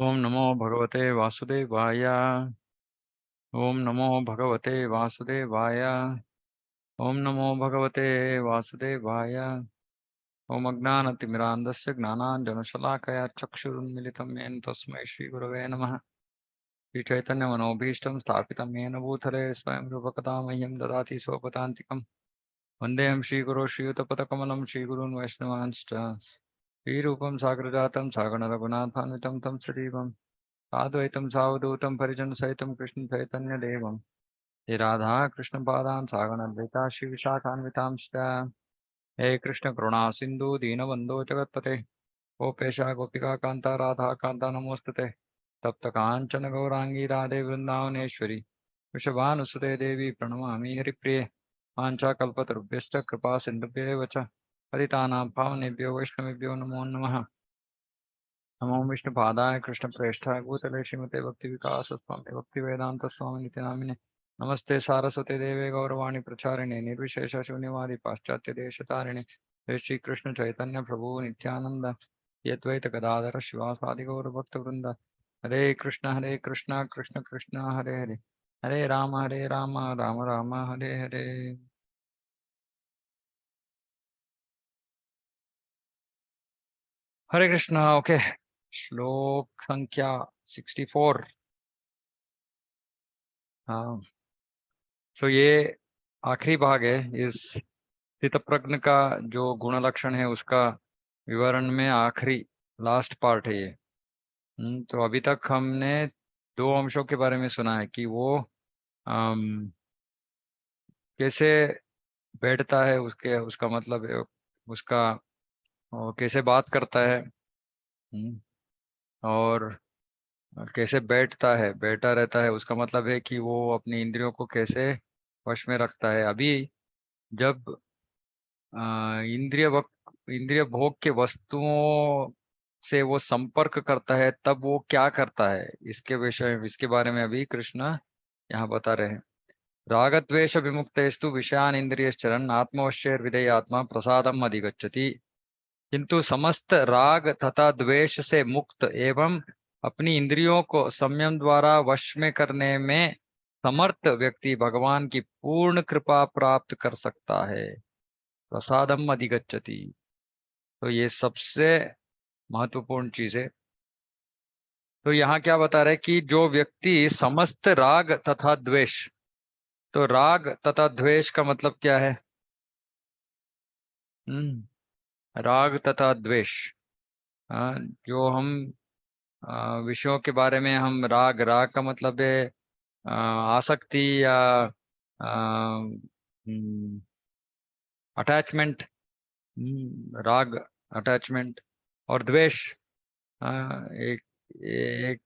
ओम नमो भगवते वासुदेवाय। ओम नमो भगवते वासुदेवाय। ओम नमो भगवते वासुदेवाय। ओम अज्ञानतिमिरान्धस्य ज्ञानाञ्जनशलाकया चक्षुरुन्मिलितं येन तस्मै श्रीगुरवे नमः। श्रीचैतन्यमनोभीष्टं स्थापितं येन भूतले स्वयं रूपकथा मह्यं ददाति स्वपदान्तिकं। वन्देऽहं श्रीगुरो श्रीयुतपदकमलं श्रीगुरून् वैष्णवांश्च श्रीरूपं साग्रजातं सागणरघुनाथान्वितं तं सजीवम् साद्वैतं सावधूतं परिजनसहितं कृष्णचैतन्यदेवं हे राधा कृष्णपादां सागणद्वैता श्रीविशाखान्वितांश्च हे कृष्ण करुणा सिन्धु दीनबन्धो जगत्पते गोपेश गोपिका कान्ता राधा कान्ता नमोस्तुते तप्त काञ्चन गौरांगी राधे वृन्दावनेश्वरी वृषभानुसुते देवी प्रणमामि हरिप्रिये वाञ्छाकल्पतरुभ्यश्च कृपा सिन्धुभ्येव च पतितानां पावनेभ्यो वैष्णवेभ्यो नमो नमः। नमो विष्णुपादाय कृष्णप्रेष्ठाय भूतले श्रीमते भक्तिविकासस्वामी भक्तिवेदान्तस्वामी नित्य नामिने नमस्ते सारस्वते देवे गौरवाणी प्रचारिणे निर्विशेष शून्यवादी पाश्चात्य देशतारिणे हे श्री कृष्ण चैतन्य प्रभु नित्यानंद यद्वैत गदाधर शिवासादि गौर भक्त वृंद हरे कृष्ण कृष्ण कृष्ण हरे हरे हरे राम राम राम हरे हरे। हरे कृष्ण। ओके, श्लोक संख्या 64। हाँ, तो ये आखिरी भाग है इस स्थितप्रज्ञ का। जो गुण लक्षण है उसका विवरण में आखिरी लास्ट पार्ट है ये। तो अभी तक हमने दो अंशों के बारे में सुना है कि वो कैसे बैठता है, उसके उसका मतलब है, उसका वो कैसे बात करता है। और कैसे बैठता है, बैठा रहता है, उसका मतलब है कि वो अपनी इंद्रियों को कैसे वश में रखता है। अभी जब इंद्रिय भोग के वस्तुओं से वो संपर्क करता है तब वो क्या करता है, इसके बारे में अभी कृष्ण यहाँ बता रहे हैं। राग द्वेष विमुक्तेस्तु विषयान इंद्रियश्चरन् आत्मवश्यैर विधेय आत्मा प्रसादम अधिगच्छति। किंतु समस्त राग तथा द्वेष से मुक्त एवं अपनी इंद्रियों को संयम द्वारा वश में करने में समर्थ व्यक्ति भगवान की पूर्ण कृपा प्राप्त कर सकता है। प्रसादम अधिगच्छति, तो ये सबसे महत्वपूर्ण चीज है। तो यहाँ क्या बता रहे हैं कि जो व्यक्ति समस्त राग तथा द्वेष, तो राग तथा द्वेष का मतलब क्या है? राग तथा द्वेष, जो हम विषयों के बारे में हम राग राग का मतलब है आसक्ति या अटैचमेंट। राग अटैचमेंट, और द्वेष एक एक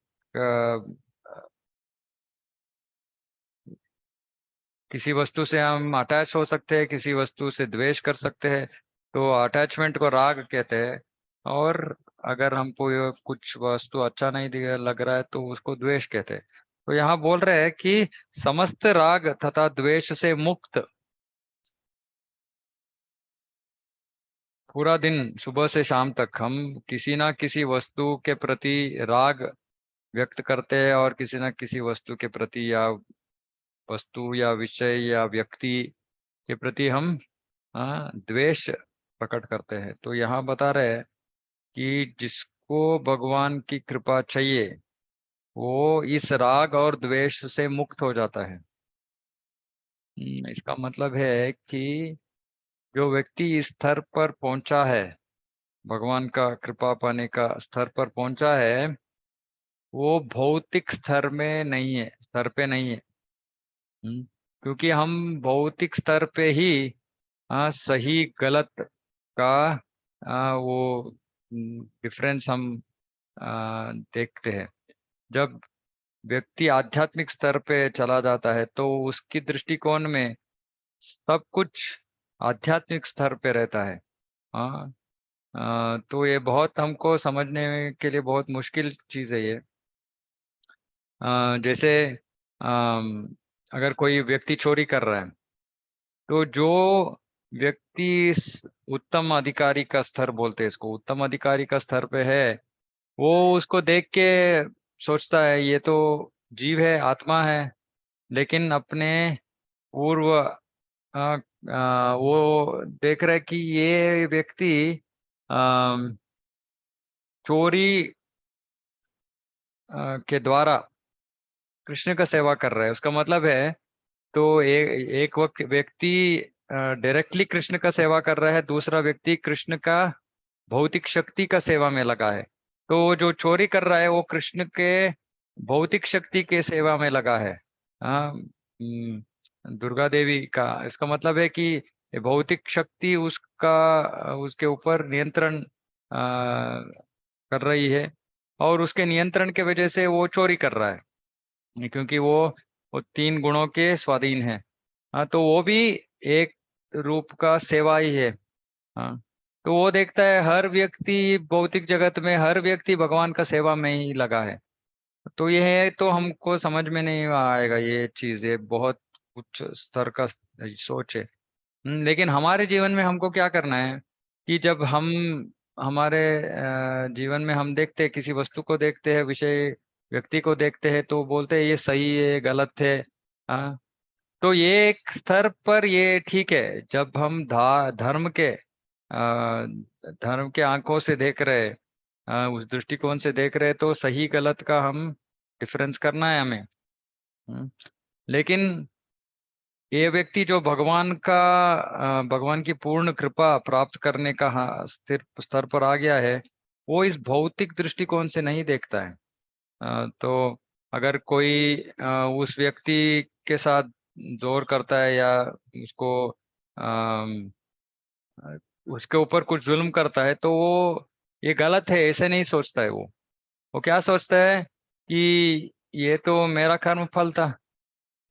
किसी वस्तु से हम अटैच हो सकते हैं, किसी वस्तु से द्वेष कर सकते हैं, तो अटैचमेंट को राग कहते हैं। और अगर हमको ये कुछ वस्तु अच्छा नहीं लग रहा है तो उसको द्वेष कहते हैं। तो यहाँ बोल रहे हैं कि समस्त राग तथा द्वेष से मुक्त, पूरा दिन सुबह से शाम तक हम किसी ना किसी वस्तु के प्रति राग व्यक्त करते हैं और किसी ना किसी वस्तु के प्रति या वस्तु या विषय या व्यक्ति के प्रति हम द्वेष प्रकट करते हैं। तो यहाँ बता रहे हैं कि जिसको भगवान की कृपा चाहिए वो इस राग और द्वेष से मुक्त हो जाता है। इसका मतलब है कि जो व्यक्ति इस स्तर पर पहुंचा है, भगवान का कृपा पाने का स्तर पर पहुंचा है, वो भौतिक स्तर पे नहीं है। क्योंकि हम भौतिक स्तर पे ही सही गलत का वो डिफरेंस हम देखते हैं। जब व्यक्ति आध्यात्मिक स्तर पे चला जाता है तो उसकी दृष्टिकोण में सब कुछ आध्यात्मिक स्तर पे रहता है। हाँ, तो ये बहुत हमको समझने के लिए बहुत मुश्किल चीज है ये। जैसे अगर कोई व्यक्ति चोरी कर रहा है, तो जो व्यक्ति उत्तम अधिकारी का स्तर बोलते हैं इसको, उत्तम अधिकारी का स्तर पे है, वो उसको देख के सोचता है ये तो जीव है, आत्मा है, लेकिन अपने पूर्व वो देख रहा है कि ये व्यक्ति अम, चोरी के द्वारा कृष्ण का सेवा कर रहा है। उसका मतलब है, तो एक वक्त व्यक्ति डायरेक्टली कृष्ण का सेवा कर रहा है, दूसरा व्यक्ति कृष्ण का भौतिक शक्ति का सेवा में लगा है। तो वो जो चोरी कर रहा है वो कृष्ण के भौतिक शक्ति के सेवा में लगा है। दुर्गा देवी का, इसका मतलब है कि ये भौतिक शक्ति उसका उसके ऊपर नियंत्रण कर रही है, और उसके नियंत्रण के वजह से वो चोरी कर रहा है, क्योंकि वो तीन गुणों के स्वाधीन है। हाँ, तो वो भी एक रूप का सेवा ही है। हाँ, तो वो देखता है हर व्यक्ति भौतिक जगत में, हर व्यक्ति भगवान का सेवा में ही लगा है। तो ये है, तो हमको समझ में नहीं आएगा ये चीज, ये बहुत उच्च स्तर का सोच है। लेकिन हमारे जीवन में हमको क्या करना है कि जब हम हमारे जीवन में हम देखते हैं, किसी वस्तु को देखते हैं, विषय व्यक्ति को देखते हैं, तो बोलते हैं ये सही है, गलत है। हाँ, तो ये एक स्तर पर ये ठीक है। जब हम धर्म के आंखों से देख रहे हैं, उस दृष्टिकोण से देख रहे हैं, तो सही गलत का हम डिफरेंस करना है हमें। हम्म, लेकिन ये व्यक्ति जो भगवान की पूर्ण कृपा प्राप्त करने का स्थिर स्तर पर आ गया है, वो इस भौतिक दृष्टिकोण से नहीं देखता है। तो अगर कोई उस व्यक्ति के साथ जोर करता है, या उसको अम, उसके ऊपर कुछ जुल्म करता है, तो वो ये गलत है ऐसे नहीं सोचता है। वो क्या सोचता है कि ये तो मेरा कर्म फल था,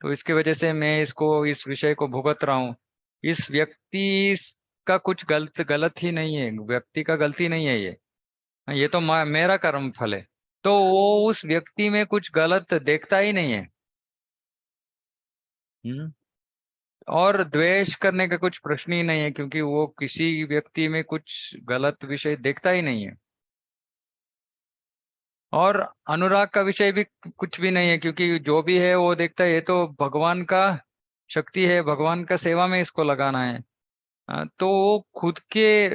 तो इसकी वजह से मैं इस विषय को भुगत रहा हूँ। इस व्यक्ति का कुछ गलत गलत ही नहीं है, व्यक्ति का गलती नहीं है ये तो मेरा कर्म फल है। तो वो उस व्यक्ति में कुछ गलत देखता ही नहीं है। हम्म और द्वेष करने का कुछ प्रश्न ही नहीं है, क्योंकि वो किसी व्यक्ति में कुछ गलत विषय देखता ही नहीं है। और अनुराग का विषय भी कुछ भी नहीं है, क्योंकि जो भी है वो देखता है ये तो भगवान का शक्ति है, भगवान का सेवा में इसको लगाना है। तो वो खुद के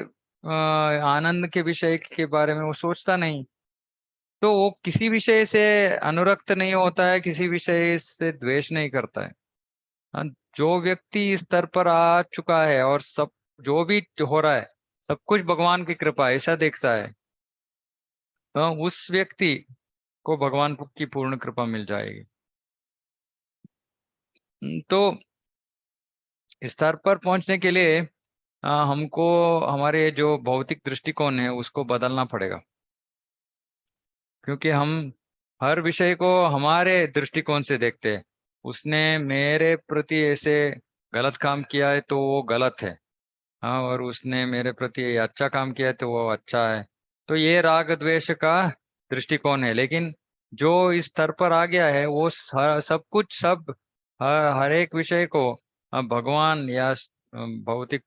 आनंद के विषय के बारे में वो सोचता नहीं। तो वो किसी विषय से अनुरक्त नहीं होता है, किसी विषय से द्वेष नहीं करता है। हाँ, जो व्यक्ति इस स्तर पर आ चुका है और सब जो भी हो रहा है सब कुछ भगवान की कृपा ऐसा देखता है, तो उस व्यक्ति को भगवान की पूर्ण कृपा मिल जाएगी। तो इस स्तर पर पहुंचने के लिए हमको हमारे जो भौतिक दृष्टिकोण है उसको बदलना पड़ेगा, क्योंकि हम हर विषय को हमारे दृष्टिकोण से देखते हैं। उसने मेरे प्रति ऐसे गलत काम किया है तो वो गलत है, हाँ, और उसने मेरे प्रति अच्छा काम किया है तो वो अच्छा है। तो ये राग द्वेष का दृष्टिकोण है। लेकिन जो इस स्तर पर आ गया है वो सब कुछ सब हर एक विषय को भगवान या भौतिक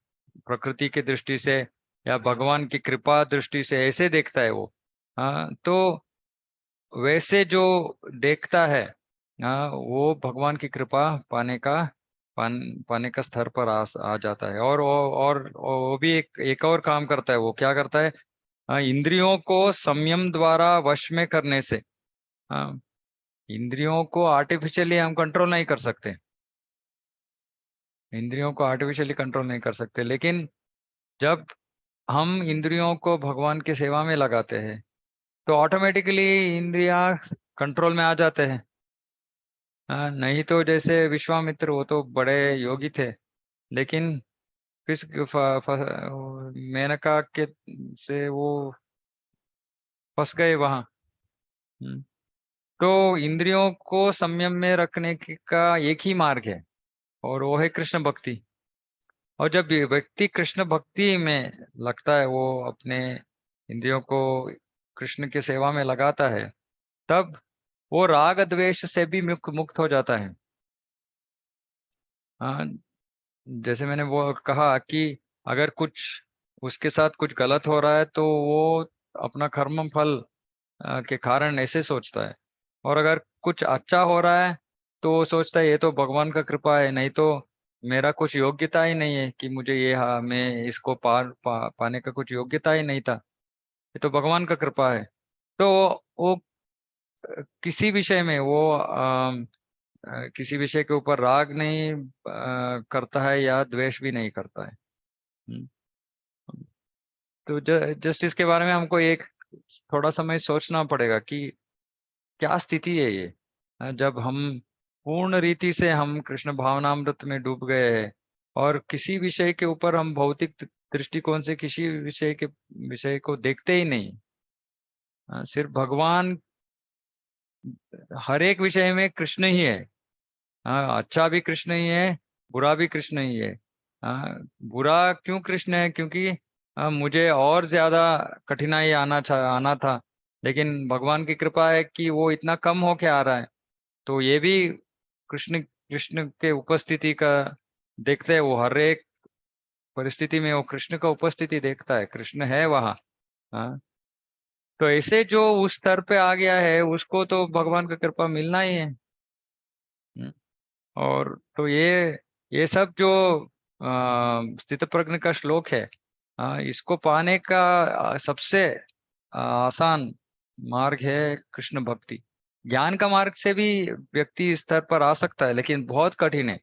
प्रकृति की दृष्टि से या भगवान की कृपा दृष्टि से ऐसे देखता है वो। हाँ, तो वैसे जो देखता है, हाँ, वो भगवान की कृपा पाने का स्तर पर आ जाता है। और वो भी एक और काम करता है। वो क्या करता है, इंद्रियों को संयम द्वारा वश में करने से। हाँ, इंद्रियों को आर्टिफिशियली हम कंट्रोल नहीं कर सकते, इंद्रियों को आर्टिफिशियली कंट्रोल नहीं कर सकते, लेकिन जब हम इंद्रियों को भगवान की सेवा में लगाते हैं तो ऑटोमेटिकली इंद्रियां कंट्रोल में आ जाते हैं। हाँ, नहीं तो जैसे विश्वामित्र, वो तो बड़े योगी थे, लेकिन किस मेनका के से वो फंस गए वहां। हम्म, तो इंद्रियों को संयम में रखने का एक ही मार्ग है, और वो है कृष्ण भक्ति। और जब ये व्यक्ति कृष्ण भक्ति में लगता है, वो अपने इंद्रियों को कृष्ण की सेवा में लगाता है, तब वो राग द्वेष से भी मुक्त हो जाता है। हाँ, जैसे मैंने वो कहा कि अगर कुछ उसके साथ कुछ गलत हो रहा है तो वो अपना कर्म फल के कारण ऐसे सोचता है। और अगर कुछ अच्छा हो रहा है तो वो सोचता है ये तो भगवान का कृपा है, नहीं तो मेरा कुछ योग्यता ही नहीं है कि मुझे ये, हाँ, मैं इसको पाने का कुछ योग्यता ही नहीं था, ये तो भगवान का कृपा है। तो वो किसी विषय में वो किसी विषय के ऊपर राग नहीं करता है या द्वेष भी नहीं करता है। हम्म। तो जस्ट इसके बारे में हमको एक थोड़ा समय सोचना पड़ेगा कि क्या स्थिति है ये। जब हम पूर्ण रीति से हम कृष्ण भावनामृत में डूब गए हैं और किसी विषय के ऊपर हम भौतिक दृष्टिकोण से किसी विषय को देखते ही नहीं। सिर्फ भगवान, हर एक विषय में कृष्ण ही है। अच्छा भी कृष्ण ही है, बुरा भी कृष्ण ही है। बुरा क्यों कृष्ण है? क्योंकि मुझे और ज्यादा कठिनाई आना था, लेकिन भगवान की कृपा है कि वो इतना कम होके आ रहा है। तो ये भी कृष्ण कृष्ण के उपस्थिति का देखते हैं। वो हर एक परिस्थिति में वो कृष्ण का उपस्थिति देखता है, कृष्ण है वहाँ। हाँ। तो ऐसे जो उस स्तर पे आ गया है उसको तो भगवान का कृपा मिलना ही है। हम्म। और तो ये सब जो स्थित प्रज्ञ का श्लोक है, इसको पाने का सबसे आसान मार्ग है कृष्ण भक्ति। ज्ञान का मार्ग से भी व्यक्ति इस स्तर पर आ सकता है, लेकिन बहुत कठिन है,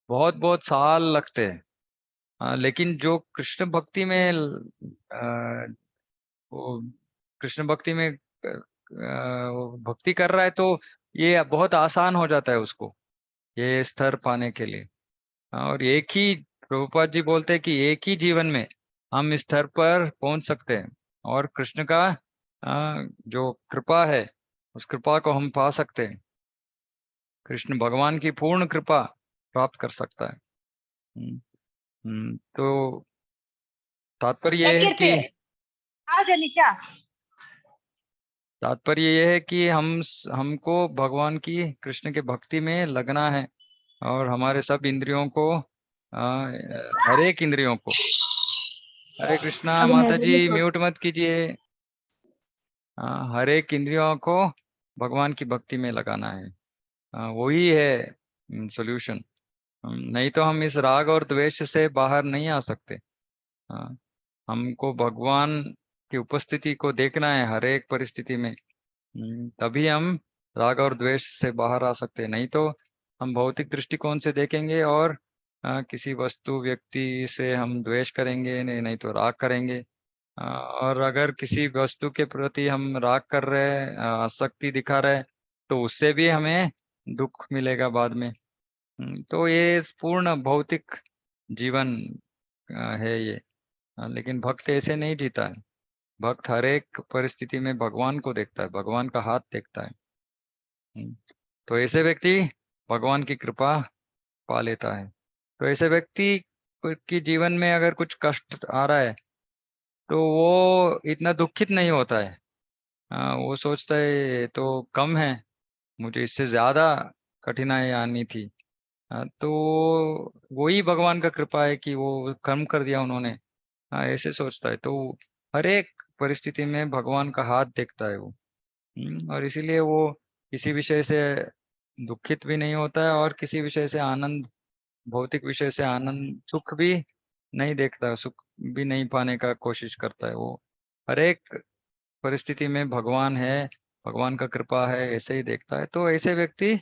बहुत बहुत साल लगते हैं। लेकिन जो कृष्ण भक्ति में वो कृष्ण भक्ति में वो भक्ति कर रहा है, तो ये बहुत आसान हो जाता है उसको ये स्तर पाने के लिए। और एक ही, प्रभुपाद जी बोलते हैं कि एक ही जीवन में हम इस स्तर पर पहुंच सकते हैं और कृष्ण का जो कृपा है उस कृपा को हम पा सकते हैं। कृष्ण भगवान की पूर्ण कृपा प्राप्त कर सकता है। तो तात्पर्य क्या ये है कीर्ति कि आ जानी क्या? तात्पर्य ये है कि हमको भगवान की, कृष्ण के भक्ति में लगना है। और हमारे सब इंद्रियों को, हर एक इंद्रियों को, हरे कृष्णा अभी माता मेरे जी लिए तो म्यूट मत कीजिए। हर एक इंद्रियों को भगवान की भक्ति में लगाना है। वही है सॉल्यूशन। नहीं तो हम इस राग और द्वेष से बाहर नहीं आ सकते। हाँ, हमको भगवान की उपस्थिति को देखना है हर एक परिस्थिति में। तभी हम राग और द्वेष से बाहर आ सकते हैं। नहीं तो हम भौतिक दृष्टिकोण से देखेंगे और किसी वस्तु व्यक्ति से हम द्वेष करेंगे, नहीं तो राग करेंगे। और अगर किसी वस्तु के प्रति हम राग कर रहे हैं, आसक्ति दिखा रहे हैं, तो उससे भी हमें दुख मिलेगा बाद में। तो ये पूर्ण भौतिक जीवन है ये। लेकिन भक्त ऐसे नहीं जीता है। भक्त हर एक परिस्थिति में भगवान को देखता है, भगवान का हाथ देखता है। हम्म, तो ऐसे व्यक्ति भगवान की कृपा पा लेता है। तो ऐसे व्यक्ति की जीवन में अगर कुछ कष्ट आ रहा है तो वो इतना दुखित नहीं होता है। वो सोचता है ये तो कम है, मुझे इससे ज्यादा कठिनाई आनी थी। तो वही भगवान का कृपा है कि वो कम कर दिया उन्होंने। ऐसे सोचता है तो हर एक परिस्थिति में भगवान का हाथ देखता है वो। और इसीलिए वो किसी विषय से दुखित भी नहीं होता है और किसी विषय से आनंद, भौतिक विषय से आनंद, सुख भी नहीं देखता, सुख भी नहीं पाने का कोशिश करता है वो। हर एक परिस्थिति में भगवान है, भगवान का कृपा है, ऐसे ही देखता है। तो ऐसे व्यक्ति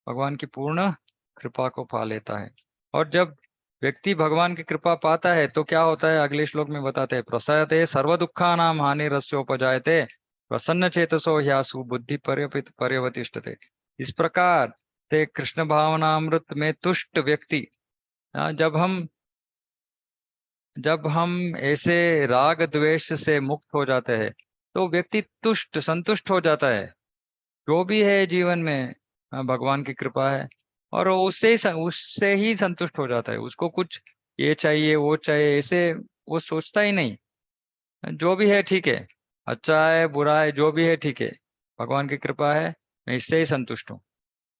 भगवान की पूर्ण कृपा को पा लेता है। और जब व्यक्ति भगवान की कृपा पाता है तो क्या होता है, अगले श्लोक में बताते हैं, प्रसयते सर्व दुखानाम हानि रस्योपजायते प्रसन्न चेतसो ह्यासु बुद्धि पर्यवतिष्ठते। इस प्रकार से कृष्ण भावनामृत में तुष्ट व्यक्ति, जब हम ऐसे राग द्वेष से मुक्त हो जाते हैं तो व्यक्ति तुष्ट संतुष्ट हो जाता है। जो भी है जीवन में भगवान की कृपा है और वो उससे ही संतुष्ट हो जाता है। उसको कुछ ये चाहिए वो चाहिए ऐसे वो सोचता ही नहीं। जो भी है ठीक है, अच्छा है बुरा है, जो भी है ठीक है, भगवान की कृपा है, मैं इससे ही संतुष्ट हूँ।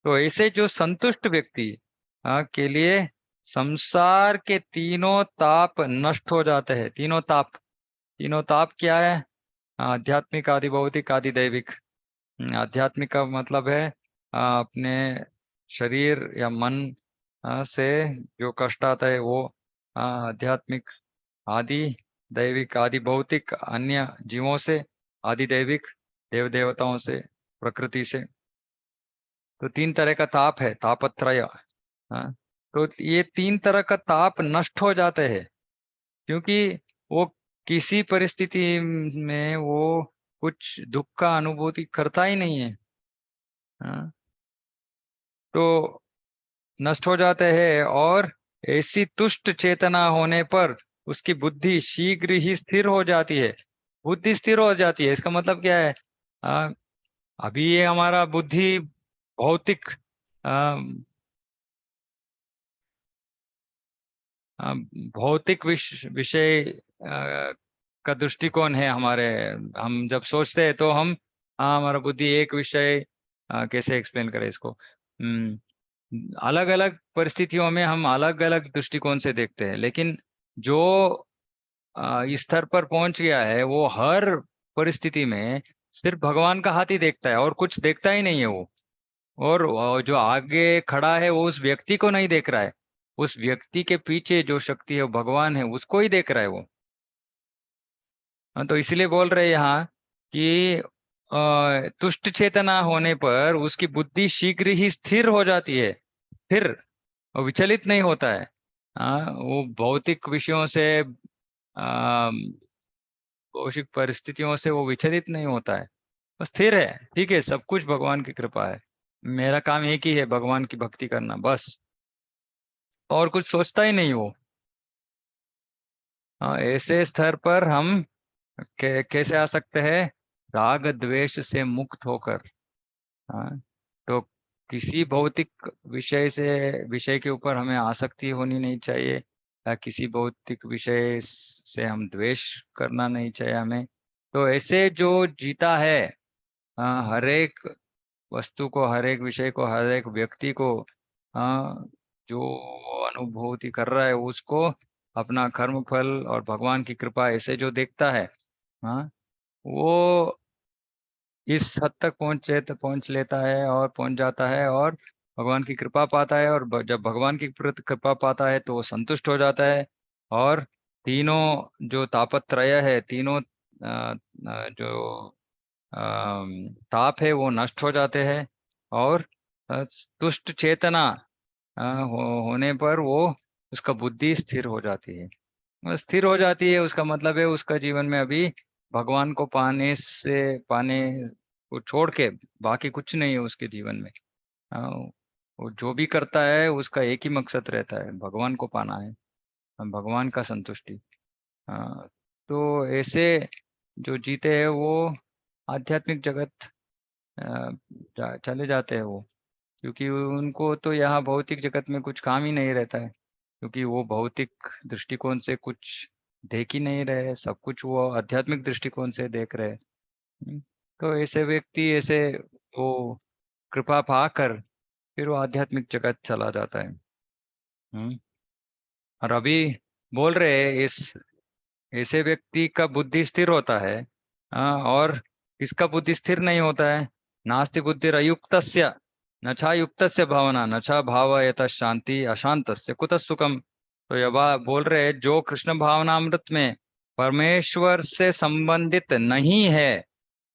तो ऐसे जो संतुष्ट व्यक्ति के लिए संसार के तीनों ताप नष्ट हो जाते हैं। तीनों ताप, तीनों ताप क्या है? आध्यात्मिक, आदि भौतिक, आदि दैविक। आध्यात्मिक का मतलब है अपने शरीर या मन से जो कष्ट आता है वो आध्यात्मिक। आदि दैविक, आदि भौतिक अन्य जीवों से, आदि दैविक देव देवताओं से, प्रकृति से। तो तीन तरह का ताप है, तापत्रय। हाँ, तो ये तीन तरह का ताप नष्ट हो जाते हैं, क्योंकि वो किसी परिस्थिति में वो कुछ दुख का अनुभूति करता ही नहीं है। हाँ, तो नष्ट हो जाते हैं। और ऐसी तुष्ट चेतना होने पर उसकी बुद्धि शीघ्र ही स्थिर हो जाती है। बुद्धि स्थिर हो जाती है, इसका मतलब क्या है? आ, अभी ये हमारा बुद्धि भौतिक आ, आ, भौतिक विषय का दृष्टिकोण है हमारे। हम जब सोचते हैं तो हम हमारा बुद्धि एक विषय, कैसे एक्सप्लेन करें इसको? अलग अलग परिस्थितियों में हम अलग अलग दृष्टिकोण से देखते हैं, लेकिन जो इस स्तर पर पहुंच गया है वो हर परिस्थिति में सिर्फ भगवान का हाथ ही देखता है और कुछ देखता ही नहीं है वो। और जो आगे खड़ा है वो उस व्यक्ति को नहीं देख रहा है, उस व्यक्ति के पीछे जो शक्ति है वो भगवान है, उसको ही देख रहा है वो। हाँ, तो इसलिए बोल रहे हैं यहाँ कि तुष्ट चेतना होने पर उसकी बुद्धि शीघ्र ही स्थिर हो जाती है। स्थिर, वो विचलित नहीं होता है। हाँ, वो भौतिक विषयों से, भौतिक परिस्थितियों से वो विचलित नहीं होता है, वो स्थिर है। ठीक है, सब कुछ भगवान की कृपा है। मेरा काम एक ही है, भगवान की भक्ति करना बस, और कुछ सोचता ही नहीं वो। हाँ, ऐसे स्तर पर हम कैसे आ सकते हैं? राग द्वेष से मुक्त होकर। हाँ, तो किसी भौतिक विषय के ऊपर हमें आसक्ति होनी नहीं चाहिए, या किसी भौतिक विषय से हम द्वेष करना नहीं चाहिए हमें। तो ऐसे जो जीता है, हर एक वस्तु को, हर एक विषय को, हर एक व्यक्ति को, जो अनुभूति कर रहा है उसको अपना कर्म फल और भगवान की कृपा ऐसे जो देखता है, हाँ, वो इस हद तक पहुंच लेता है और पहुंच जाता है और भगवान की कृपा पाता है। और जब भगवान की कृपा पाता है तो वो संतुष्ट हो जाता है। और तीनों जो तापत्रय है, तीनों जो ताप है वो नष्ट हो जाते हैं। और तुष्ट चेतना होने पर वो उसका बुद्धि स्थिर हो जाती है। स्थिर हो जाती है उसका मतलब है उसका जीवन में अभी भगवान को पाने को छोड़ के बाकी कुछ नहीं है उसके जीवन में। हाँ, वो जो भी करता है उसका एक ही मकसद रहता है, भगवान को पाना है, भगवान का संतुष्टि। हाँ, तो ऐसे जो जीते हैं वो आध्यात्मिक जगत चले जाते हैं वो, क्योंकि उनको तो यहाँ भौतिक जगत में कुछ काम ही नहीं रहता है, क्योंकि वो भौतिक दृष्टिकोण से कुछ देख ही नहीं रहे, सब कुछ वो आध्यात्मिक दृष्टिकोण से देख रहे हैं। तो ऐसे व्यक्ति ऐसे वो कृपा पाकर फिर वो आध्यात्मिक जगत चला जाता है। हम्म, और अभी बोल रहे हैं इस ऐसे व्यक्ति का बुद्धि स्थिर होता है। और इसका बुद्धि स्थिर नहीं होता है। नास्ति बुद्धिर अयुक्तस्य न चा युक्तस्य भावना न चा भावयत शांति अशांतस्य कुतः सुखम। तो यह बोल रहे हैं जो कृष्ण भावनामृत में परमेश्वर से संबंधित नहीं है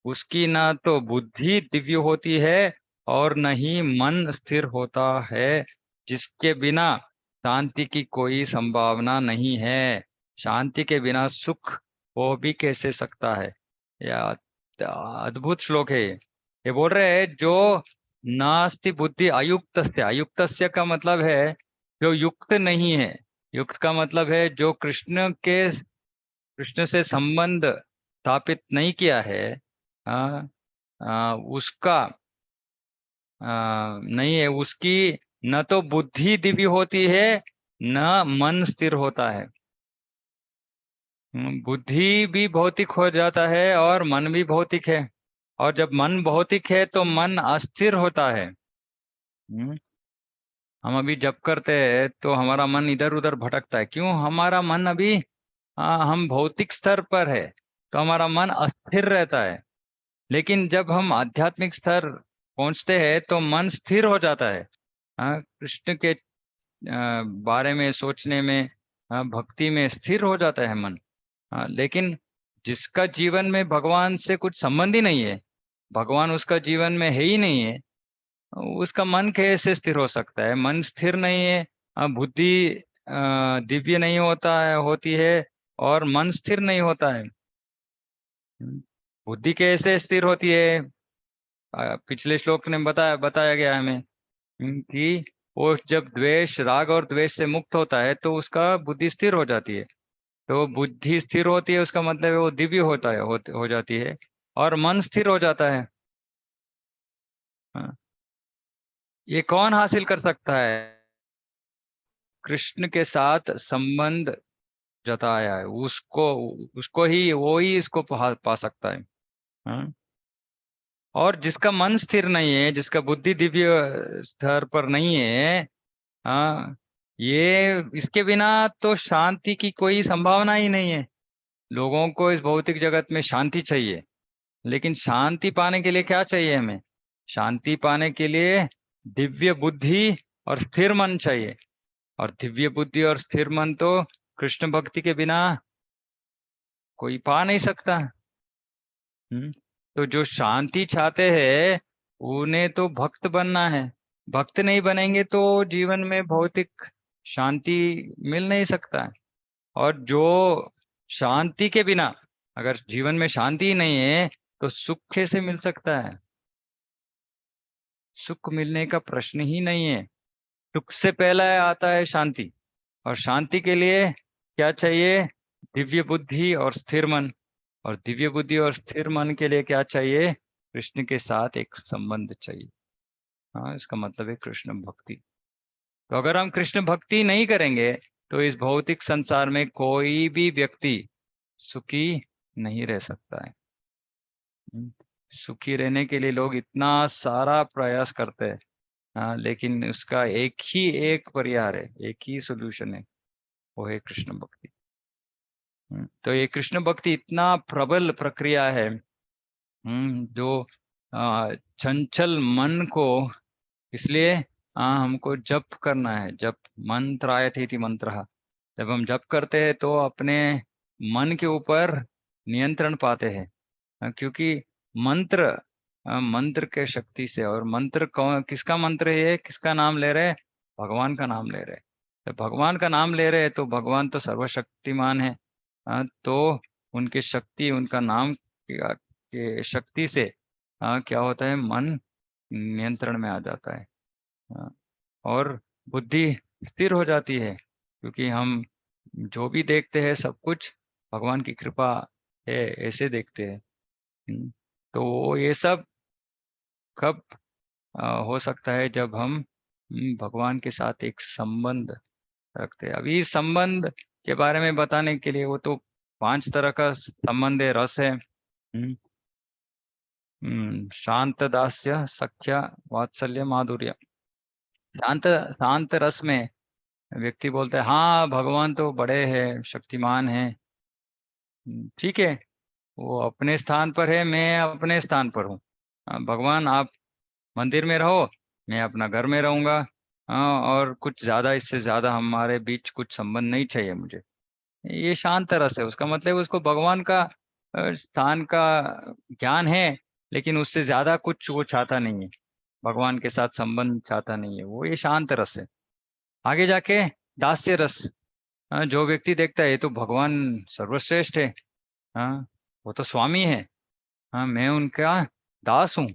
उसकी ना तो बुद्धि दिव्य होती है और न ही मन स्थिर होता है, जिसके बिना शांति की कोई संभावना नहीं है। शांति के बिना सुख हो भी कैसे सकता है? या अद्भुत श्लोक है ये बोल रहे हैं जो नास्ति बुद्धि अयुक्तस्य, अयुक्तस्य का मतलब है जो युक्त नहीं है। युक्त का मतलब है जो कृष्ण से संबंध स्थापित नहीं किया है। उसका नहीं है, उसकी न तो बुद्धि दिव्य होती है न मन स्थिर होता है। बुद्धि भी भौतिक हो जाता है और मन भी भौतिक है। और जब मन भौतिक है तो मन अस्थिर होता है। हम्म, हम अभी जप करते हैं तो हमारा मन इधर उधर भटकता है, क्यों? हमारा मन अभी हम भौतिक स्तर पर है। तो हमारा मन अस्थिर रहता है। लेकिन जब हम आध्यात्मिक स्तर पहुंचते हैं तो मन स्थिर हो जाता है। कृष्ण के बारे में सोचने में, भक्ति में स्थिर हो जाता है मन। लेकिन जिसका जीवन में भगवान से कुछ संबंध ही नहीं है, भगवान उसका जीवन में है ही नहीं है, उसका मन कैसे स्थिर हो सकता है? मन स्थिर नहीं है, बुद्धि दिव्य नहीं होता है, होती है, और मन स्थिर नहीं होता है। बुद्धि कैसे स्थिर होती है? पिछले श्लोक ने बताया गया है हमें, कि वो जब द्वेष, राग और द्वेष से मुक्त होता है तो उसका बुद्धि स्थिर हो जाती है। तो बुद्धि स्थिर होती है, उसका मतलब है वो दिव्य होता है, हो जाती है, और मन स्थिर हो जाता है। हाँ। ये कौन हासिल कर सकता है? कृष्ण के साथ संबंध जताया है उसको, उसको ही, वो ही इसको पा सकता है। हाँ? और जिसका मन स्थिर नहीं है, जिसका बुद्धि दिव्य स्तर पर नहीं है, हाँ, ये इसके बिना तो शांति की कोई संभावना ही नहीं है। लोगों को इस भौतिक जगत में शांति चाहिए, लेकिन शांति पाने के लिए क्या चाहिए हमें? शांति पाने के लिए दिव्य बुद्धि और स्थिर मन चाहिए। और दिव्य बुद्धि और स्थिर मन तो कृष्ण भक्ति के बिना कोई पा नहीं सकता। तो जो शांति चाहते हैं उन्हें तो भक्त बनना है। भक्त नहीं बनेंगे तो जीवन में भौतिक शांति मिल नहीं सकता है। और जो शांति के बिना, अगर जीवन में शांति ही नहीं है तो सुख कैसे मिल सकता है? सुख मिलने का प्रश्न ही नहीं है। सुख से पहला आता है शांति। और शांति के लिए क्या चाहिए? दिव्य बुद्धि और स्थिर मन। और दिव्य बुद्धि और स्थिर मन के लिए क्या चाहिए? कृष्ण के साथ एक संबंध चाहिए। हाँ, इसका मतलब है कृष्ण भक्ति। तो अगर हम कृष्ण भक्ति नहीं करेंगे तो इस भौतिक संसार में कोई भी व्यक्ति सुखी नहीं रह सकता है। सुखी रहने के लिए लोग इतना सारा प्रयास करते हैं, हाँ, लेकिन उसका एक ही एक परिहार है, एक ही सोल्यूशन है, वो है कृष्ण भक्ति। तो ये कृष्ण भक्ति इतना प्रबल प्रक्रिया है, जो चंचल मन को, इसलिए हमको जप करना है। जप मंत्रायते इति मंत्रः। जब हम जप करते हैं तो अपने मन के ऊपर नियंत्रण पाते हैं। क्योंकि मंत्र, मंत्र के शक्ति से, और मंत्र कौन, किसका मंत्र है ये, किसका नाम ले रहे हैं? भगवान का नाम ले रहे हैं। जब भगवान का नाम ले रहे हैं तो भगवान तो सर्वशक्तिमान है। तो उनकी शक्ति, उनका नाम के शक्ति से क्या होता है? मन नियंत्रण में आ जाता है। और बुद्धि स्थिर हो जाती है, क्योंकि हम जो भी देखते हैं सब कुछ भगवान की कृपा है, ऐसे देखते हैं। तो ये सब कब हो सकता है? जब हम भगवान के साथ एक संबंध रखते हैं। अभी इस संबंध के बारे में बताने के लिए, वो तो 5 तरह का संबंध है, रस है। शांत, दास्य, सख्य, वात्सल्य, माधुर्य। शांत, शांत रस में व्यक्ति बोलता है हाँ भगवान तो बड़े हैं, शक्तिमान हैं। ठीक है, वो अपने स्थान पर है, मैं अपने स्थान पर हूँ। भगवान आप मंदिर में रहो, मैं अपना घर में रहूंगा। और कुछ ज्यादा, इससे ज्यादा हमारे बीच कुछ संबंध नहीं चाहिए मुझे। ये शांत रस है। उसका मतलब उसको भगवान का स्थान का ज्ञान है, लेकिन उससे ज्यादा कुछ वो चाहता नहीं है, भगवान के साथ संबंध चाहता नहीं है वो। ये शांत रस है। आगे जाके दास्य रस। जो व्यक्ति देखता है ये तो भगवान सर्वश्रेष्ठ है, हाँ, वो तो स्वामी है, हाँ, मैं उनका दास हूँ,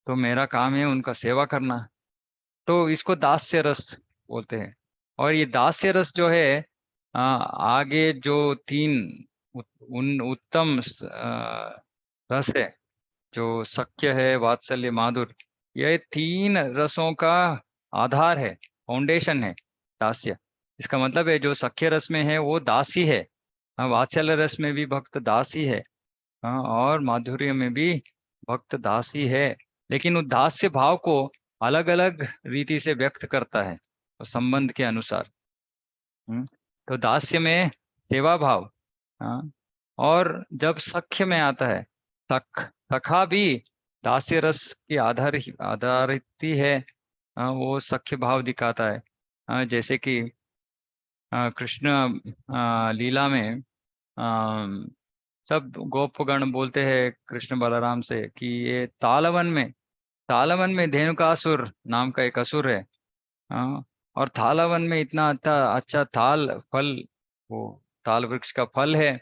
तो मेरा काम है उनका सेवा करना। तो इसको दास्य रस बोलते हैं। और ये दास्य रस जो है, आगे जो 3 उन उत्तम रस है, जो सख्य है, वात्सल्य, माधुर, ये 3 रसों का आधार है, फाउंडेशन है दास्य। इसका मतलब है जो सख्य रस में है वो दासी है, वात्सल्य रस में भी भक्त दासी है, और माधुर्य में भी भक्त दासी है। लेकिन उस दास्य भाव को अलग अलग रीति से व्यक्त करता है, तो संबंध के अनुसार। हम्म, तो दास्य में सेवा भाव, हाँ, और जब सख्य में आता है, सखा भी दास्य रस की आधारित ही है। वो सख्य भाव दिखाता है। जैसे कि कृष्ण लीला में सब गोपगण बोलते हैं कृष्ण बलराम से कि ये तालवन में धेनुकासुर नाम का एक असुर है। और थालावन में इतना अच्छा अच्छा थाल फल, वो ताल वृक्ष का फल है।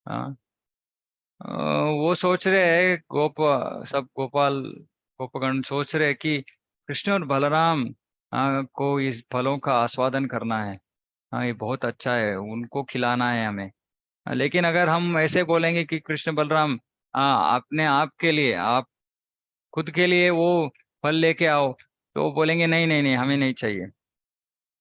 हाँ, वो सोच रहे हैं सब गोपगण सोच रहे हैं कि कृष्ण और बलराम को इस फलों का आस्वादन करना है। हाँ, ये बहुत अच्छा है, उनको खिलाना है हमें। लेकिन अगर हम ऐसे बोलेंगे कि कृष्ण बलराम अपने आप के लिए, आप खुद के लिए वो फल लेके आओ, तो वो बोलेंगे नहीं नहीं नहीं, हमें नहीं चाहिए।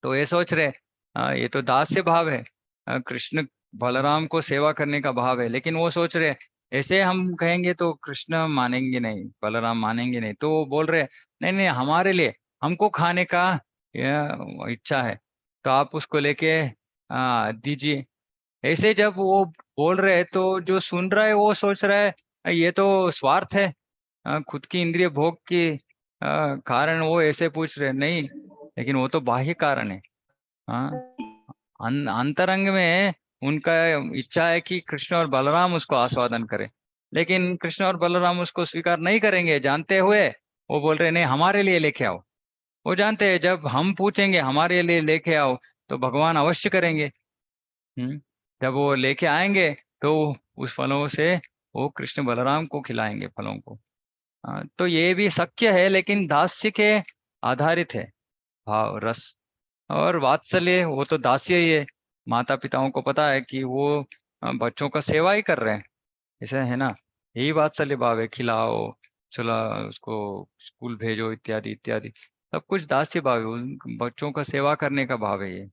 तो ये सोच रहे ये तो दास्य भाव है। कृष्ण बलराम को सेवा करने का भाव है, लेकिन वो सोच रहे ऐसे हम कहेंगे तो कृष्ण मानेंगे नहीं, बलराम मानेंगे नहीं, तो वो बोल रहे नहीं नहीं, हमारे लिए, हमको खाने का इच्छा है, तो आप उसको लेके दीजिए। ऐसे जब वो बोल रहे हैं तो जो सुन रहा है वो सोच रहा है ये तो स्वार्थ है, खुद की इंद्रिय भोग के कारण वो ऐसे पूछ रहे नहीं, लेकिन वो तो बाह्य कारण है। हाँ, अंतरंग में उनका इच्छा है कि कृष्ण और बलराम उसको आस्वादन करें, लेकिन कृष्ण और बलराम उसको स्वीकार नहीं करेंगे जानते हुए। वो बोल रहे नहीं, हमारे लिए लेके आओ। वो जानते हैं जब हम पूछेंगे हमारे लिए लेके आओ तो भगवान अवश्य करेंगे। हम्म जब वो लेके आएंगे तो उस फलों से वो कृष्ण बलराम को खिलाएंगे फलों को। तो ये भी शक्य है, लेकिन दास्य के आधारित है, भाव रस। और वात्सल्य वो तो दास्य ही है। माता पिताओं को पता है कि वो बच्चों का सेवा ही कर रहे हैं, ऐसे है ना। यही वात्सल्य भाव है, खिलाओ, चला, उसको स्कूल भेजो, इत्यादि इत्यादि। सब कुछ दास्य भाव है, उन बच्चों का सेवा करने का भाव है ये।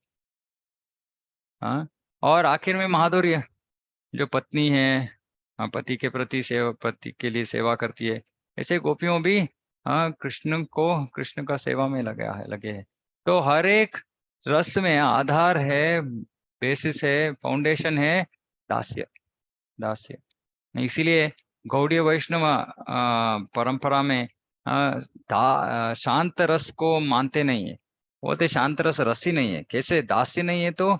हाँ। और आखिर में माधुर्य, जो पत्नी है, पति के प्रति सेवा, पति के लिए सेवा करती है। ऐसे गोपियों भी कृष्ण का सेवा में लगे हैं। तो हर एक रस में आधार है, बेसिस है, फाउंडेशन है, दास्य। दास्य इसीलिए गौड़ीय वैष्णव परंपरा में शांत रस को मानते नहीं है। बोलते शांत रस ही नहीं है, कैसे दास्य नहीं है तो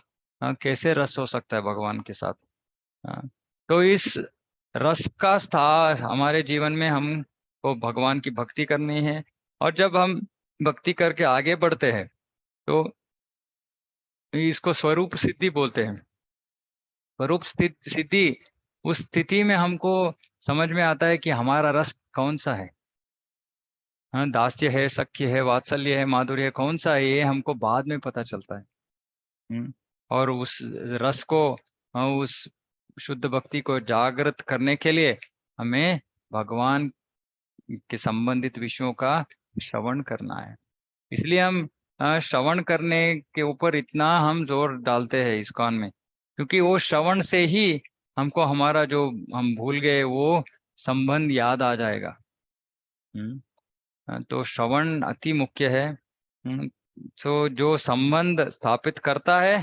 कैसे रस हो सकता है भगवान के साथ। हाँ, तो इस रस का स्थान हमारे जीवन में, हमको भगवान की भक्ति करनी है। और जब हम भक्ति करके आगे बढ़ते हैं तो इसको स्वरूप सिद्धि बोलते हैं। स्वरूप सिद्धि, उस स्थिति में हमको समझ में आता है कि हमारा रस कौन सा है। हाँ, दास्य है, सख्य है, वात्सल्य है, माधुर्य है, कौन सा है ये हमको बाद में पता चलता है। और उस रस को, उस शुद्ध भक्ति को जागृत करने के लिए हमें भगवान के संबंधित विषयों का श्रवण करना है। इसलिए हम श्रवण करने के ऊपर इतना हम जोर डालते हैं इस्कॉन में, क्योंकि वो श्रवण से ही हमको हमारा जो हम भूल गए वो संबंध याद आ जाएगा। हम्म, तो श्रवण अति मुख्य है। तो जो संबंध स्थापित करता है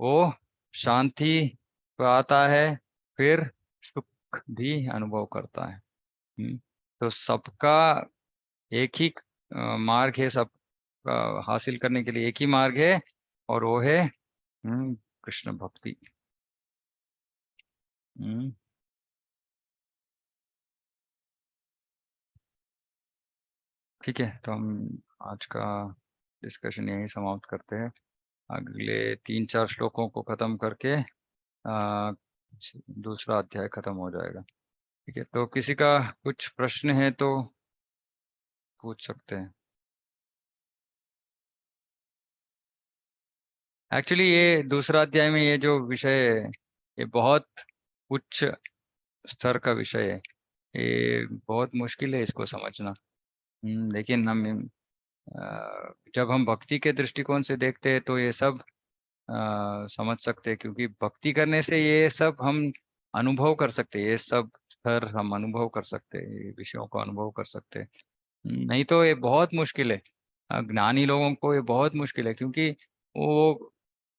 वो शांति पाता है, फिर सुख भी अनुभव करता है। तो सबका एक ही मार्ग है, सब हासिल करने के लिए एक ही मार्ग है, और वो है कृष्ण भक्ति। हम्म, ठीक है, तो हम आज का डिस्कशन यही समाप्त करते हैं। अगले 3-4 श्लोकों को खत्म करके आ, दूसरा अध्याय खत्म हो जाएगा। ठीक है, तो किसी का कुछ प्रश्न है तो पूछ सकते हैं। एक्चुअली ये दूसरा अध्याय में ये जो विषय है, ये बहुत उच्च स्तर का विषय है। ये बहुत मुश्किल है इसको समझना। लेकिन जब हम भक्ति के दृष्टिकोण से देखते हैं तो ये सब समझ सकते हैं, क्योंकि भक्ति करने से ये सब हम अनुभव कर सकते हैं, ये सब स्तर हम अनुभव कर सकते हैं, ये विषयों को अनुभव कर सकते हैं। नहीं तो ये बहुत मुश्किल है। ज्ञानी लोगों को ये बहुत मुश्किल है, क्योंकि वो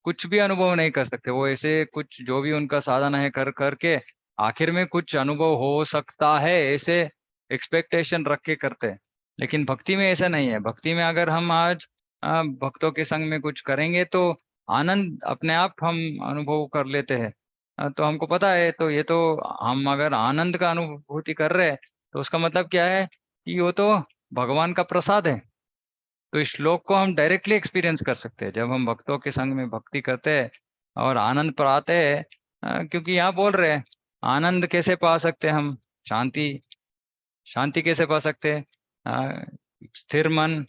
कुछ भी अनुभव नहीं कर सकते। वो ऐसे कुछ जो भी उनका साधन है कर करके आखिर में कुछ अनुभव हो सकता है ऐसे एक्सपेक्टेशन रख के करते हैं। लेकिन भक्ति में ऐसा नहीं है। भक्ति में अगर हम आज भक्तों के संग में कुछ करेंगे तो आनंद अपने आप हम अनुभव कर लेते हैं। तो हमको पता है, तो ये तो हम अगर आनंद का अनुभूति कर रहे हैं तो उसका मतलब क्या है कि वो तो भगवान का प्रसाद है। तो इस श्लोक को हम डायरेक्टली एक्सपीरियंस कर सकते हैं जब हम भक्तों के संग में भक्ति करते हैं और आनंद पाते हैं। क्योंकि यहाँ बोल रहे हैं आनंद कैसे पा सकते हैं हम, शांति, शांति कैसे पा सकते हैं, स्थिर मन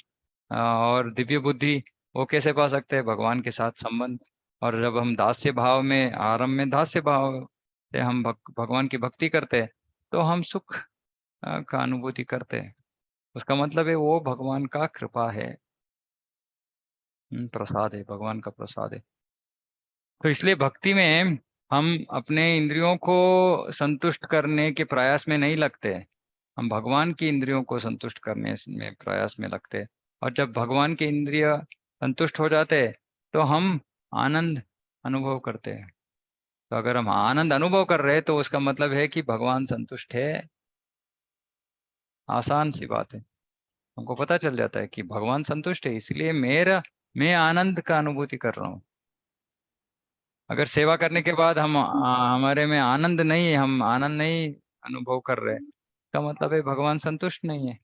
और दिव्य बुद्धि वो कैसे पा सकते हैं, भगवान के साथ संबंध। और जब हम दास्य भाव में, आरंभ में दास्य भाव से हम भगवान की भक्ति करते हैं तो हम सुख का अनुभूति करते हैं। उसका मतलब है वो भगवान का कृपा है, प्रसाद है, भगवान का प्रसाद है। तो इसलिए भक्ति में हम अपने इंद्रियों को संतुष्ट करने के प्रयास में नहीं लगते, हम भगवान की इंद्रियों को संतुष्ट करने में प्रयास में लगते हैं। और जब भगवान के इंद्रिय संतुष्ट हो जाते हैं तो हम आनंद अनुभव करते हैं। तो अगर हम आनंद अनुभव कर रहे हैं तो उसका मतलब है कि भगवान संतुष्ट है। आसान सी बात है, हमको पता चल जाता है कि भगवान संतुष्ट है, इसलिए मैं आनंद का अनुभूति कर रहा हूँ। अगर सेवा करने के बाद हम हमारे में आनंद नहीं है, हम आनंद नहीं अनुभव कर रहे, का मतलब है भगवान संतुष्ट नहीं है।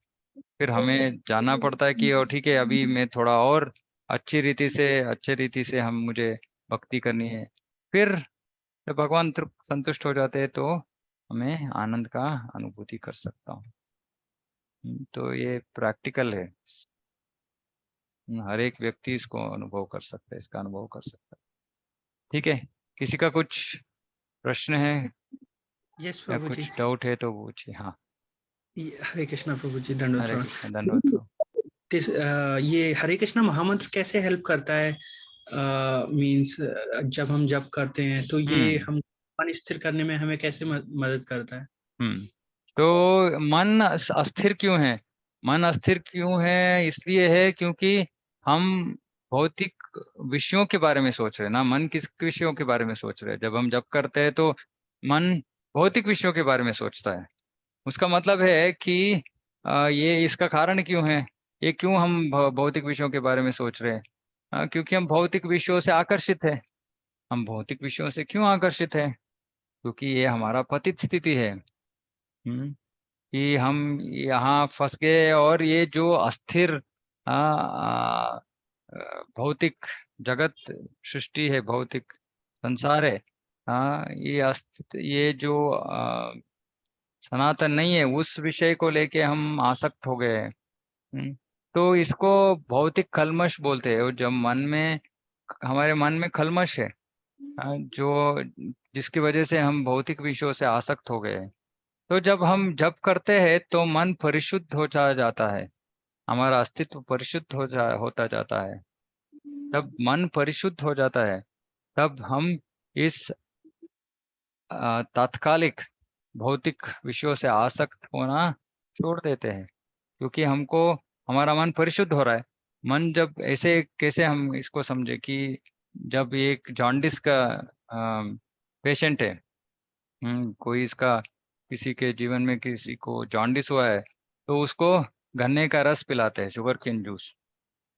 फिर हमें जानना पड़ता है कि और ठीक है, अभी मैं थोड़ा और अच्छे रीति से हम मुझे भक्ति करनी है। फिर जब भगवान संतुष्ट हो जाते हैं तो हमें आनंद का अनुभूति कर सकता हूँ। तो ये प्रैक्टिकल है, हर एक व्यक्ति इसको अनुभव कर सकता है, इसका अनुभव कर सकता है। ठीक है, किसी का कुछ प्रश्न है यस या प्रभु जी। कुछ डाउट है तो पूछिए। हाँ, हरे कृष्णा प्रभु जी, दंडवत हरे प्रणाम। कृष्ण, दंडवत प्रणाम। ये हरे कृष्णा महामंत्र कैसे हेल्प करता है? मींस जब हम जप करते हैं तो ये हम्म हम मन स्थिर करने में हमें कैसे मदद करता है? हम्म तो मन अस्थिर क्यों है? मन अस्थिर क्यों है? इसलिए है क्योंकि हम भौतिक विषयों के बारे में सोच रहे हैं ना। मन किस विषयों के बारे में सोच रहे हैं? जब हम जप करते हैं तो मन भौतिक विषयों के बारे में सोचता है। उसका मतलब है कि ये इसका कारण क्यों है, ये क्यों हम भौतिक विषयों के बारे में सोच रहे हैं? क्योंकि हम भौतिक विषयों से आकर्षित है। हम भौतिक विषयों से क्यों आकर्षित है? क्योंकि ये हमारा पतित स्थिति है। कि हम यहाँ फंस गए और ये जो अस्थिर आ, आ, भौतिक जगत, सृष्टि है, भौतिक संसार है, ये जो सनातन नहीं है, उस विषय को लेके हम आसक्त हो गए हैं। तो इसको भौतिक कल्मश बोलते हैं। और जब मन में, हमारे मन में कल्मश है, जो जिसकी वजह से हम भौतिक विषयों से आसक्त हो गए हैं। तो जब हम जप करते हैं तो मन परिशुद्ध जाता है, हमारा अस्तित्व परिशुद्ध होता जाता है। जब मन परिशुद्ध हो जाता है तब हम इस तात्कालिक भौतिक विषयों से आसक्त होना छोड़ देते हैं, क्योंकि हमको, हमारा मन परिशुद्ध हो रहा है। मन जब ऐसे, कैसे हम इसको समझे कि जब एक जॉन्डिस का पेशेंट है, कोई इसका, किसी के जीवन में किसी को जॉन्डिस हुआ है, तो उसको गन्ने का रस पिलाते हैं, शुगर केन जूस।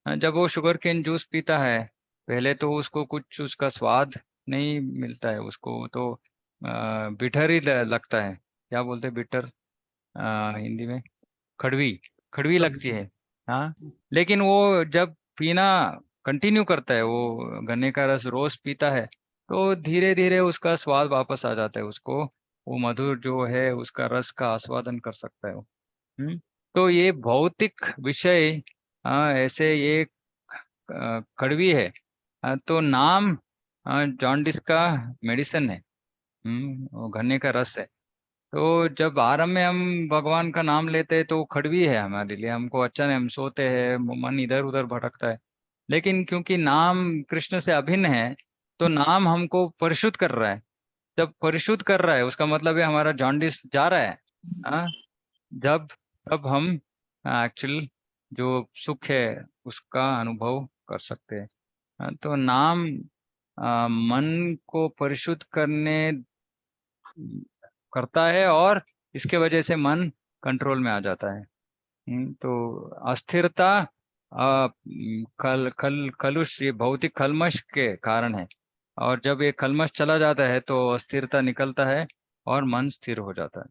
जब वो शुगर केन जूस पीता है, पहले तो उसको कुछ उसका स्वाद नहीं मिलता है, उसको तो बिटर ही लगता है। क्या बोलते हैं बिटर हिंदी में? कड़वी, कड़वी लगती है। हाँ, लेकिन वो जब पीना कंटिन्यू करता है, वो गन्ने का रस रोज पीता है, तो धीरे धीरे उसका स्वाद वापस आ जाता है, उसको वो मधुर जो है उसका रस का आस्वादन कर सकता है वो। तो ये भौतिक विषय ऐसे ये कड़वी है। तो नाम जॉन्डिस का मेडिसिन है, वो गन्ने का रस है। तो जब आरंभ में हम भगवान का नाम लेते हैं तो वो कड़वी है हमारे लिए, हमको अच्छा नहीं, हम सोते हैं, मन इधर उधर भटकता है। लेकिन क्योंकि नाम कृष्ण से अभिन्न है तो नाम हमको परिशुद्ध कर रहा है। जब परिशुद्ध कर रहा है उसका मतलब है हमारा जॉन्डिस जा रहा है। हाँ, जब तब हम एक्चुअल जो सुख है उसका अनुभव कर सकते हैं। तो नाम मन को परिशुद्ध करने करता है और इसके वजह से मन कंट्रोल में आ जाता है। तो अस्थिरता कलुष, ये भौतिक कलमश के कारण है, और जब ये कलमश चला जाता है तो अस्थिरता निकलता है और मन स्थिर हो जाता है।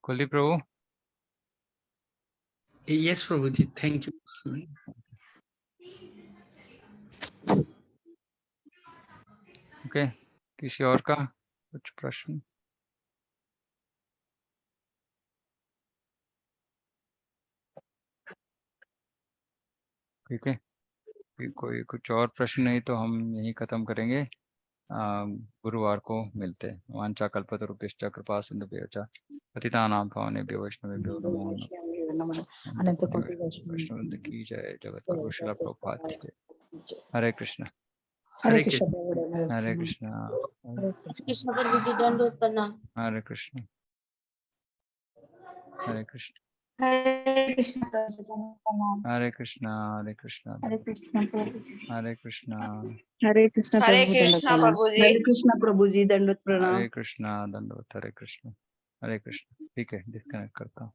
Kuldeep Prabhu. Yes Prabhu ji, thank you. Okay, किसी और का कुछ प्रश्न? ठीक है, कोई कुछ और प्रश्न नहीं तो हम यही खत्म करेंगे। गुरुवार को मिलते हैं। वांछा कल्पतरुभ्यश्च कृपा सिन्धुभ्यश्च पतितानां पावनेभ्यो वैष्णवेभ्यो नमो नमः। अनंत कोटि वैष्णव की जय, जगत गुरु शिला प्रभुपाद की जय। हरे कृष्ण। हरे कृष्ण। हरे कृष्ण। कृष्ण प्रभु जी, दंडवत प्रणाम। हरे कृष्ण। हरे कृष्ण। हरे कृष्ण प्रभु। हरे कृष्ण। हरे कृष्ण। हरे कृष्ण प्रभु। हरे कृष्ण। हरे कृष्ण प्रभु जी। हरे कृष्ण प्रभु जी, दंडवत प्रणाम। हरे कृष्ण दंडवत। हरे कृष्ण। हरे कृष्ण। ठीक है, डिस्कनेक्ट करता हूँ।